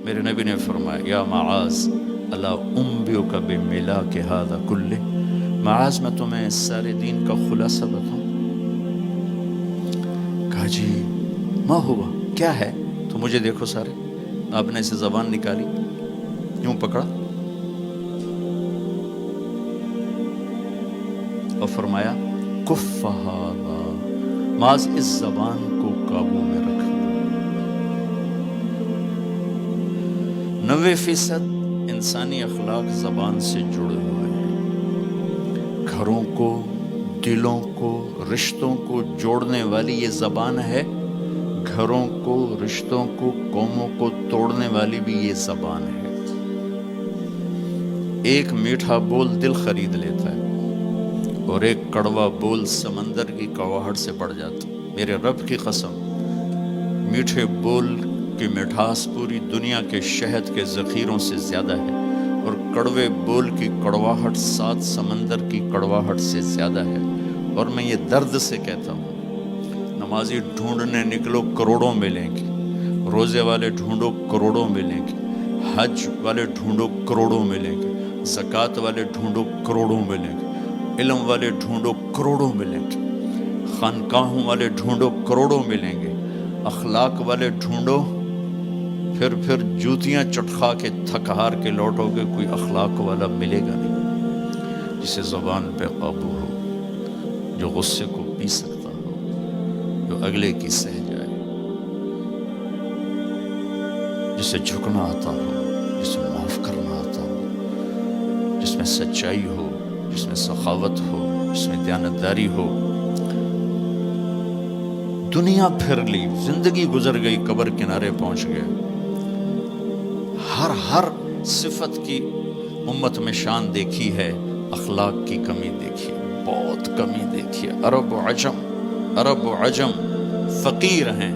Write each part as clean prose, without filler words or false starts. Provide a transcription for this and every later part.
میرے نبی نے فرمایا یا معاذ الا انبئک بملاک ھذا کلہ، معاذ میں تمہیں اس سارے دین کا خلاصہ بتاؤں؟ کہا جی ما ہوا، کیا ہے؟ تو مجھے دیکھو سارے، آپ نے اسے زبان نکالی، یوں پکڑا اور فرمایا کف ھذا، معاذ اس زبان کو قابو میں رکھ لو۔ 90% انسانی اخلاق زبان سے جڑے ہوئے ہیں۔ گھروں کو، دلوں کو، رشتوں کو جوڑنے والی یہ زبان ہے، گھروں کو، رشتوں کو، قوموں کو توڑنے والی بھی یہ زبان ہے۔ ایک میٹھا بول دل خرید لیتا ہے اور ایک کڑوا بول سمندر کی کڑواہٹ سے بڑھ جاتا۔ میرے رب کی قسم، میٹھے بول کی مٹھاس پوری دنیا کے شہد کے ذخیروں سے زیادہ ہے، اور کڑوے بول کی کڑواہٹ 7 سمندر کی کڑواہٹ سے زیادہ ہے۔ اور میں یہ درد سے کہتا ہوں، نمازی ڈھونڈنے نکلو کروڑوں ملیں گے، روزے والے ڈھونڈو کروڑوں ملیں گے، حج والے ڈھونڈو کروڑوں ملیں گے، زکوٰۃ والے ڈھونڈو کروڑوں ملیں گے، علم والے ڈھونڈو کروڑوں ملیں گے، خانقاہوں والے ڈھونڈو کروڑوں ملیں گے، اخلاق والے ڈھونڈو، پھر جوتیاں چٹخا کے تھک ہار کے لوٹو گے، کوئی اخلاق والا ملے گا نہیں، جسے زبان پہ قابو ہو، جو غصے کو پی سکتا ہو، جو اگلے کی سہ جائے، جسے جھکنا آتا ہو، جسے معاف کرنا آتا ہو، جس میں سچائی ہو، جس میں سخاوت ہو، جس میں دیانتداری ہو۔ دنیا پھر لی، زندگی گزر گئی، قبر کنارے پہنچ گئے، ہر صفت کی امت میں شان دیکھی ہے، اخلاق کی کمی دیکھی ہے، بہت کمی دیکھی ہے۔ عرب و عجم فقیر ہیں،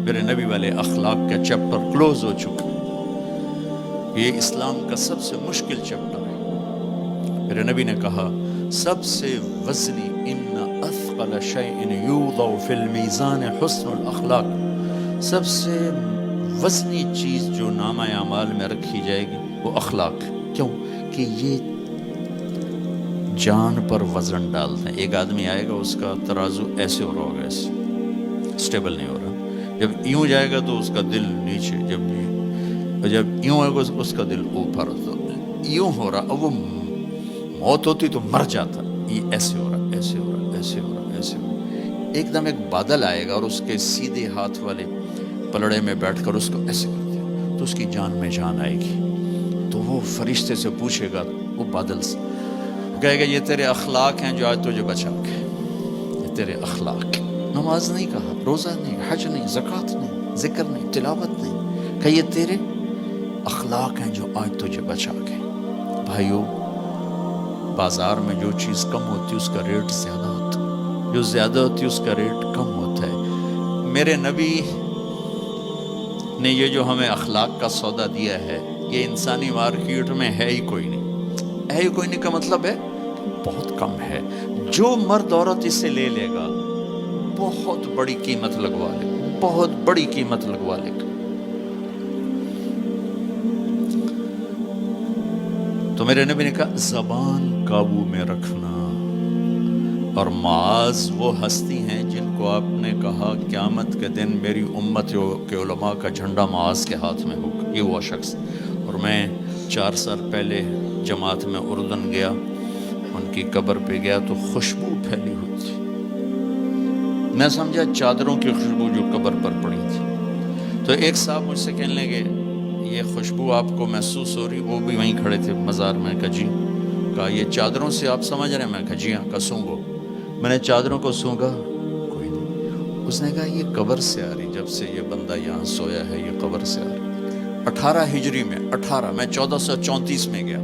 میرے نبی والے اخلاق کا چیپٹر کلوز ہو چکا ہے۔ یہ اسلام کا سب سے مشکل چیپٹر ہے۔ میرے نبی نے کہا سب سے وزنی ان اثقل شیء یوضع فی المیزان حسن الاخلاق، سب سے وزنی چیز جو نامہ اعمال میں رکھی جائے گی وہ اخلاق۔ کیوں کہ یہ جان پر وزن ڈالتے ہیں۔ ایک آدمی آئے گا، اس کا ترازو ایسے ہو رہا ہوگا، ایسے اسٹیبل نہیں ہو رہا، جب یوں جائے گا تو اس کا دل نیچے، جب یوں آئے گا اس کا دل اوپر، تو یوں ہو رہا، اب وہ موت ہوتی تو مر جاتا، یہ ایسے ہو رہا، ایسے ہو رہا، ایسے ہو رہا، ایسے ہو رہا۔ ایک دم ایک بادل آئے گا اور اس کے سیدھے ہاتھ والے پلڑے میں بیٹھ کر اس کو ایسے کر دیا تو اس کی جان میں جان آئے گی۔ تو وہ فرشتے سے پوچھے گا، وہ بادل سے کہے گا یہ تیرے اخلاق ہیں جو آج تجھے بچا کے، یہ تیرے اخلاق۔ نماز نہیں کہا، روزہ نہیں، حج نہیں، زکوٰۃ نہیں، ذکر نہیں، تلاوت نہیں، کہ یہ تیرے اخلاق ہیں جو آج تجھے بچا کے۔ بھائیو، بازار میں جو چیز کم ہوتی ہے اس کا ریٹ زیادہ ہوتا ہے، جو زیادہ ہوتی ہے اس کا ریٹ کم ہوتا ہے۔ میرے نبی نے یہ جو ہمیں اخلاق کا سودا دیا ہے، یہ انسانی مارکیٹ میں ہے ہی کوئی نہیں۔ ہے ہی کوئی نہیں کا مطلب ہے بہت کم ہے۔ جو مرد عورت اسے لے لے گا بہت بڑی قیمت لگوا لے، بہت بڑی قیمت لگوا لے گا۔ تو میرے نبی نے کہا زبان قابو میں رکھنا۔ اور معاذ وہ ہستی ہیں جن کو آپ نے کہا قیامت کے دن میری امت کے علماء کا جھنڈا معاذ کے ہاتھ میں ہوگا، یہ وہ شخص۔ اور میں 4 سال پہلے جماعت میں اردن گیا، ان کی قبر پہ گیا تو خوشبو پھیلی ہوئی تھی، میں سمجھا چادروں کی خوشبو جو قبر پر پڑی تھی۔ تو ایک صاحب مجھ سے کہنے لگے یہ خوشبو آپ کو محسوس ہو رہی؟ وہ بھی وہیں کھڑے تھے مزار میں۔ کہا جی۔ کہا یہ چادروں سے آپ سمجھ رہے ہیں؟ میں کہا جی ہاں۔ کہا سونگو۔ میں نے چادروں کو سونگا، کوئی نہیں۔ اس نے کہا یہ قبر سے آ رہی، جب سے یہ بندہ یہاں سویا ہے یہ قبر سے آ رہی۔ 18 ہجری میں، 18 میں 1434 میں گیا،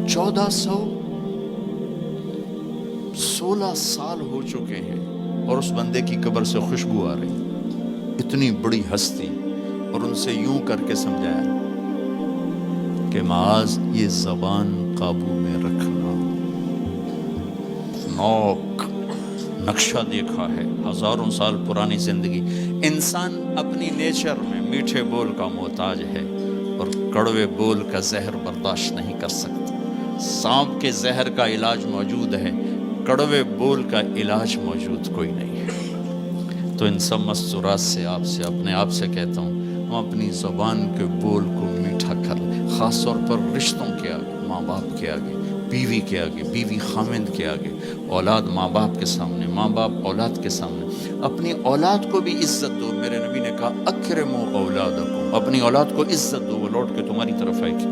1416 سال ہو چکے ہیں اور اس بندے کی قبر سے خوشبو آ رہی، اتنی بڑی ہستی۔ اور ان سے یوں کر کے سمجھایا کہ معاذ یہ زبان قابو میں رکھنا۔ نوک نقشہ دیکھا ہے، ہزاروں سال پرانی زندگی، انسان اپنی نیچر میں میٹھے بول کا محتاج ہے اور کڑوے بول کا زہر برداشت نہیں کر سکتا۔ سانپ کے زہر کا علاج موجود ہے، کڑوے بول کا علاج موجود کوئی نہیں ہے۔ تو ان سب مستورات سے اپنے آپ سے کہتا ہوں، ہم اپنی زبان کے بول کو میٹھا کر لیں، خاص طور پر رشتوں کے آگے، ماں باپ کے آگے، بیوی کے آگے، بیوی خامند کے آگے، اولاد ماں باپ کے سامنے، ماں باپ اولاد کے سامنے۔ اپنی اولاد کو بھی عزت دو۔ میرے نبی نے کہا اکرموا اولادکم، اپنی اولاد کو عزت دو، وہ لوٹ کے تمہاری طرف آئے گی۔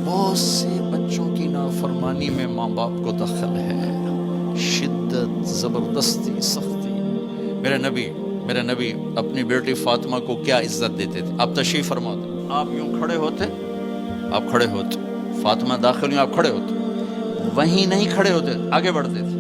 بہت سے بچوں کی نافرمانی میں ماں باپ کو دخل ہے، شدت، زبردستی، سختی۔ میرے نبی اپنی بیٹی فاطمہ کو کیا عزت دیتے تھے؟ آپ تشریف فرما دو، آپ یوں کھڑے ہوتے، فاطمہ داخل ہوئی، آپ کھڑے ہوتے، وہیں نہیں کھڑے ہوتے، آگے بڑھتے تھے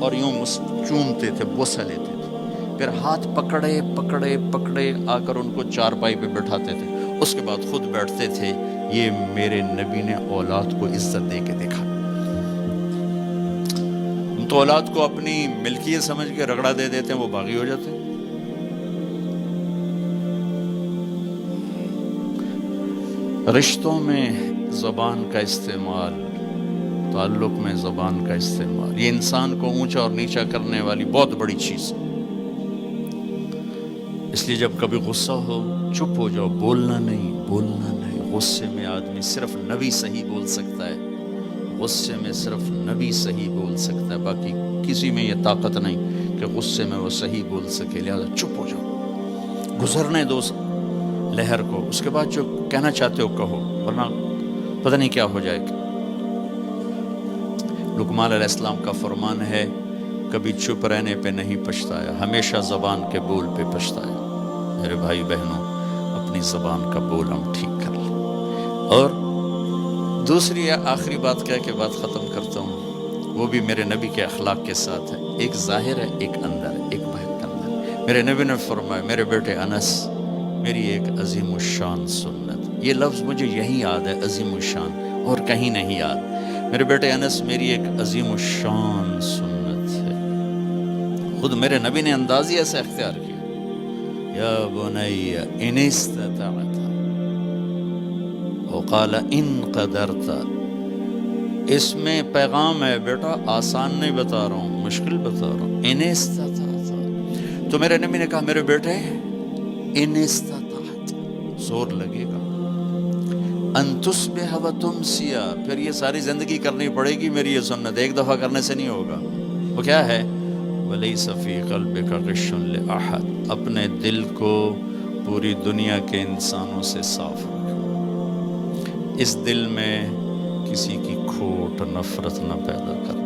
اور یوں چومتے تھے، بوسہ لیتے تھے، پھر ہاتھ پکڑے آ کر ان کو چارپائی پہ بٹھاتے تھے، اس کے بعد خود بیٹھتے تھے۔ یہ میرے نبی نے اولاد کو عزت دے کے دیکھا۔ ہم تو اولاد کو اپنی ملکیت سمجھ کے رگڑا دے دیتے ہیں، وہ باغی ہو جاتے ہیں۔ رشتوں میں زبان کا استعمال، تعلق میں زبان کا استعمال، یہ انسان کو اونچا اور نیچا کرنے والی بہت بڑی چیز ہے۔ اس لیے جب کبھی غصہ ہو، چپ ہو جاؤ، بولنا نہیں۔ غصے میں آدمی صرف نبی صحیح بول سکتا ہے، غصے میں صرف نبی صحیح بول سکتا ہے، باقی کسی میں یہ طاقت نہیں کہ غصے میں وہ صحیح بول سکے۔ لہذا چپ ہو جاؤ، گزرنے دو لہر کو، اس کے بعد جو کہنا چاہتے ہو کہو، ورنہ پتہ نہیں کیا ہو جائے گا۔ لقمان علیہ السلام کا فرمان ہے، کبھی چپ رہنے پہ نہیں پچھتایا، ہمیشہ زبان کے بول پہ پچھتایا۔ میرے بھائی بہنوں، اپنی زبان کا بول ہم ٹھیک کر لیں۔ اور دوسری آخری بات کہہ کے بات ختم کرتا ہوں، وہ بھی میرے نبی کے اخلاق کے ساتھ ہے، ایک ظاہر ہے، ایک اندر ہے، ایک باہر کا اندر۔ میرے نبی نے فرمایا، میرے بیٹے انس، میری ایک عظیم الشان سنت، یہ لفظ مجھے یہی یاد ہے، عظیم الشان، اور کہیں نہیں یاد۔ میرے بیٹے انس، میری ایک عظیم الشان سنت ہے۔ خود میرے نبی نے انداز ہی ایسا اختیار کیا، یا بنی ان استطعت، وقال ان قدرت۔ اس میں پیغام ہے، بیٹا آسان نہیں بتا رہا ہوں، مشکل بتا رہا ہوں، ان استطعت۔ تو میرے نبی نے کہا، میرے بیٹے ان استطعت، زور لگے گا، ان تصبح و تمسی، پھر یہ ساری زندگی کرنی پڑے گی میری یہ سنت، ایک دفعہ کرنے سے نہیں ہوگا۔ وہ کیا ہے؟ وَلَيْسَ فِي قَلْبِكَ غِشٌّ لِأَحَدٍ، اپنے دل کو پوری دنیا کے انسانوں سے صاف رکھو، اس دل میں کسی کی کھوٹ، نفرت نہ پیدا کر۔